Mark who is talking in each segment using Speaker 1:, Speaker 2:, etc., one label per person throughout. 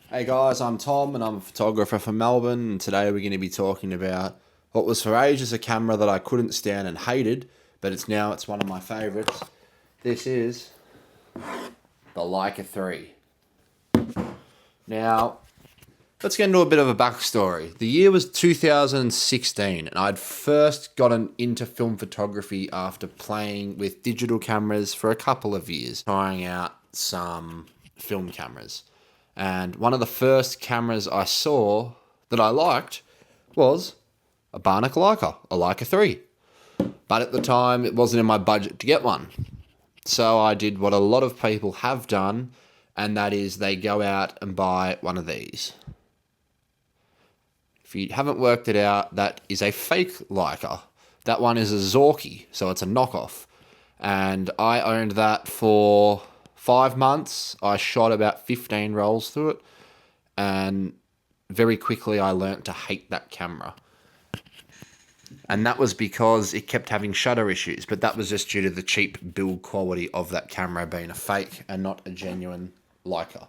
Speaker 1: Hey guys, I'm Tom and I'm a photographer from Melbourne, and today we're going to be talking about what was for ages a camera that I couldn't stand and hated, but it's one of my favourites. This is the Leica 3. Now, let's get into a bit of a backstory. The year was 2016 and I'd first gotten into film photography after playing with digital cameras for a couple of years, trying out some film cameras. And one of the first cameras I saw that I liked was a Barnack Leica, a Leica 3. But at the time, it wasn't in my budget to get one. So I did what a lot of people have done, and that is they go out and buy one of these. If you haven't worked it out, that is a fake Leica. That one is a Zorky, so it's a knockoff. And I owned that for 5 months. I shot about 15 rolls through it, and very quickly I learnt to hate that camera. And that was because it kept having shutter issues, but that was just due to the cheap build quality of that camera being a fake and not a genuine Leica.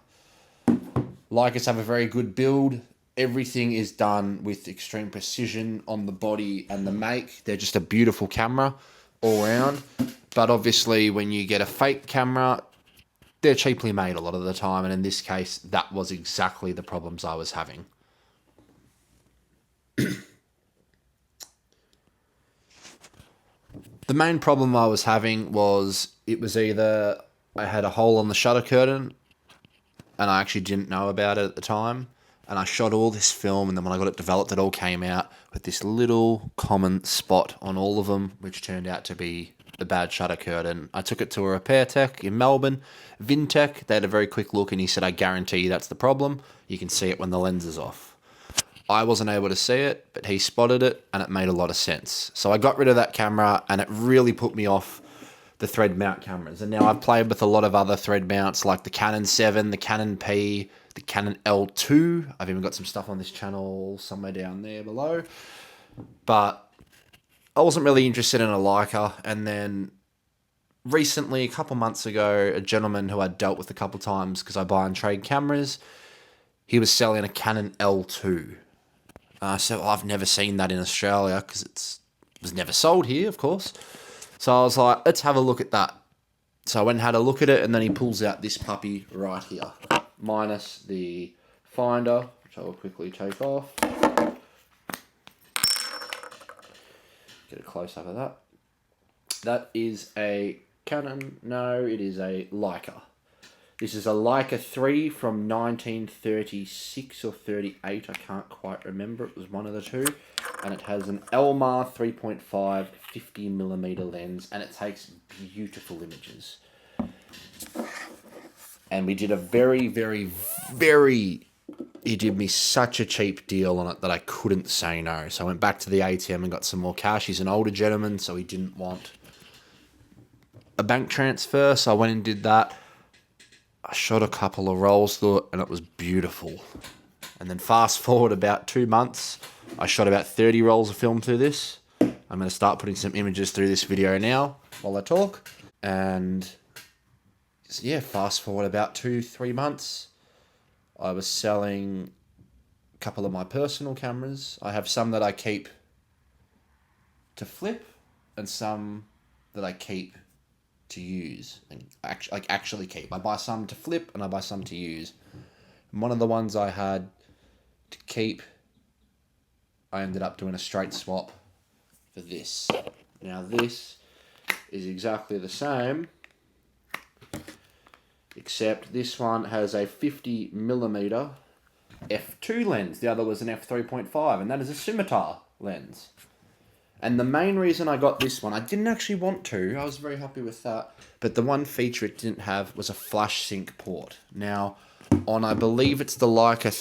Speaker 1: Leicas have a very good build. Everything is done with extreme precision on the body and the make. They're just a beautiful camera all around. But obviously when you get a fake camera, they're cheaply made a lot of the time, and in this case, that was exactly the problems I was having. The main problem I was having was it was either I had a hole on the shutter curtain, and I actually didn't know about it at the time, and I shot all this film, and then when I got it developed, it all came out with this little common spot on all of them, which turned out to be the bad shutter curtain. I took it to a repair tech in Melbourne, Vintech. They had a very quick look, and he said, "I guarantee you that's the problem. You can see it when the lens is off." I wasn't able to see it, but he spotted it, and it made a lot of sense. So I got rid of that camera, and it really put me off the thread mount cameras. And now I've played with a lot of other thread mounts like the Canon 7, the Canon P, the Canon L2. I've even got some stuff on this channel somewhere down there below. But I wasn't really interested in a Leica. And then recently, a couple months ago, a gentleman who I'd dealt with a couple times because I buy and trade cameras, he was selling a Canon L2. So I've never seen that in Australia because it was never sold here, of course. So I was like, let's have a look at that. So I went and had a look at it, and then he pulls out this puppy right here, minus the finder, which I will quickly take off. Get a close-up of that. That is a Canon, no, it is a Leica. This is a Leica 3 from 1936 or 38, I can't quite remember, it was one of the two. And it has an Elmar 3.5 50mm lens, and it takes beautiful images. And we did a he did me such a cheap deal on it that I couldn't say no. So I went back to the ATM and got some more cash. He's an older gentleman, so he didn't want a bank transfer, so I went and did that. I shot a couple of rolls through it, and it was beautiful. And then fast forward about 2 months, I shot about 30 rolls of film through this. I'm going to start putting some images through this video now while I talk. And yeah, fast forward about 2-3 months, I was selling a couple of my personal cameras. I have some that I keep to flip and some that I keep to use and actually keep. I buy some to flip and I buy some to use. And one of the ones I had to keep, I ended up doing a straight swap for this. Now this is exactly the same, except this one has a 50mm f2 lens. The other was an f3.5, and that is a scimitar lens. And the main reason I got this one, I didn't actually want to. I was very happy with that. But the one feature it didn't have was a flash sync port. Now, on I believe it's the Leica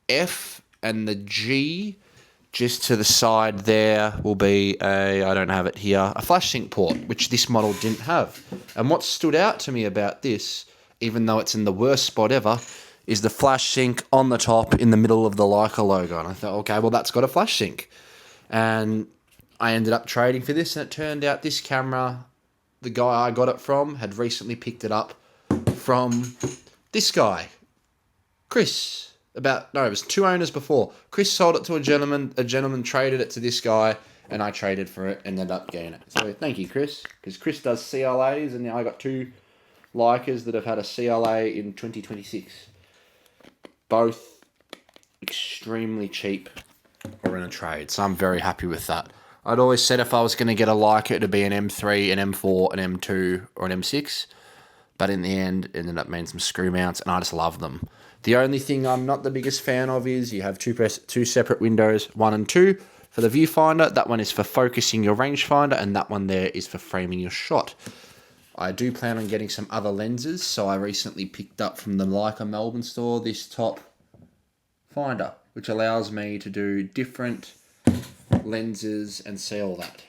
Speaker 1: 3F and the G, just to the side there will be I don't have it here, a flash sync port, which this model didn't have. And what stood out to me about this, even though it's in the worst spot ever, is the flash sync on the top in the middle of the Leica logo. And I thought, okay, well, that's got a flash sync. And I ended up trading for this, and it turned out this camera, the guy I got it from, had recently picked it up from this guy Chris, it was 2 owners before. Chris sold it to a gentleman traded it to this guy, and I traded for it and ended up getting it. So thank you, Chris, because Chris does CLAs, and now I got 2 Leicas that have had a CLA in 2026. Both extremely cheap or in a trade, so I'm very happy with that. I'd always said if I was going to get a Leica, it'd be an M3, an M4, an M2, or an M6. But in the end, it ended up being some screw mounts, and I just love them. The only thing I'm not the biggest fan of is you have two separate windows, 1 and 2. For the viewfinder, that one is for focusing your rangefinder, and that one there is for framing your shot. I do plan on getting some other lenses, so I recently picked up from the Leica Melbourne store this top finder, which allows me to do different lenses and see all that.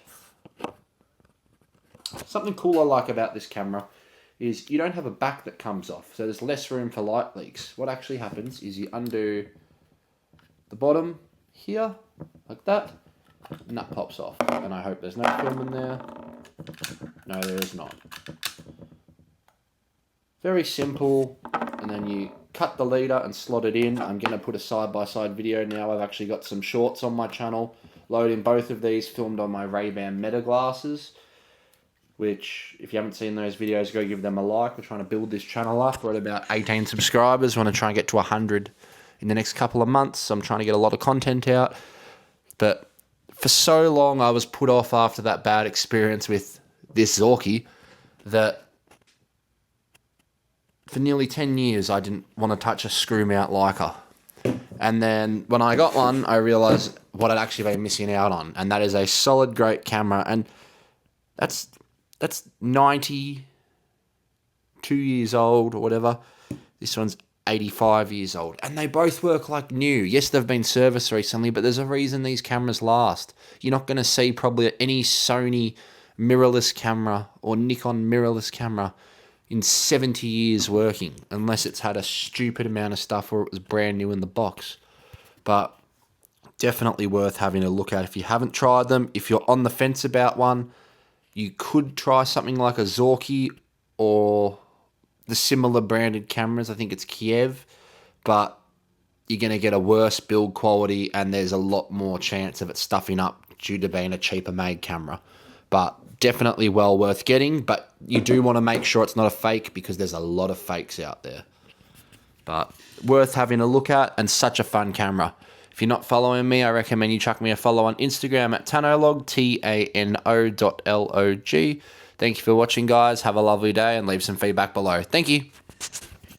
Speaker 1: Something cool I like about this camera is you don't have a back that comes off, so there's less room for light leaks. What actually happens is you undo the bottom here, like that, and that pops off. And I hope there's no film in there. No, there is not. Very simple, and then you cut the leader and slot it in. I'm going to put a side-by-side video now. I've actually got some shorts on my channel, loading both of these, filmed on my Ray-Ban Meta glasses, which, if you haven't seen those videos, go give them a like. We're trying to build this channel up. We're at about 18 subscribers. We want to try and get to 100 in the next couple of months. So I'm trying to get a lot of content out. But for so long, I was put off after that bad experience with this Zorky that for nearly 10 years, I didn't want to touch a screw mount Leica. And then when I got one, I realized what I'd actually been missing out on. And that is a solid, great camera. And that's 92 years old or whatever. This one's 85 years old. And they both work like new. Yes, they've been serviced recently, but there's a reason these cameras last. You're not going to see probably any Sony mirrorless camera or Nikon mirrorless camera in 70 years working, unless it's had a stupid amount of stuff or it was brand new in the box. But definitely worth having a look at if you haven't tried them. If you're on the fence about one, you could try something like a Zorky or the similar branded cameras. I think it's Kiev, but you're going to get a worse build quality and there's a lot more chance of it stuffing up due to being a cheaper made camera. But definitely well worth getting, but you do want to make sure it's not a fake because there's a lot of fakes out there. But worth having a look at and such a fun camera. If you're not following me, I recommend you chuck me a follow on Instagram at Tanolog, TANO.LOG. Thank you for watching, guys. Have a lovely day and leave some feedback below. Thank you.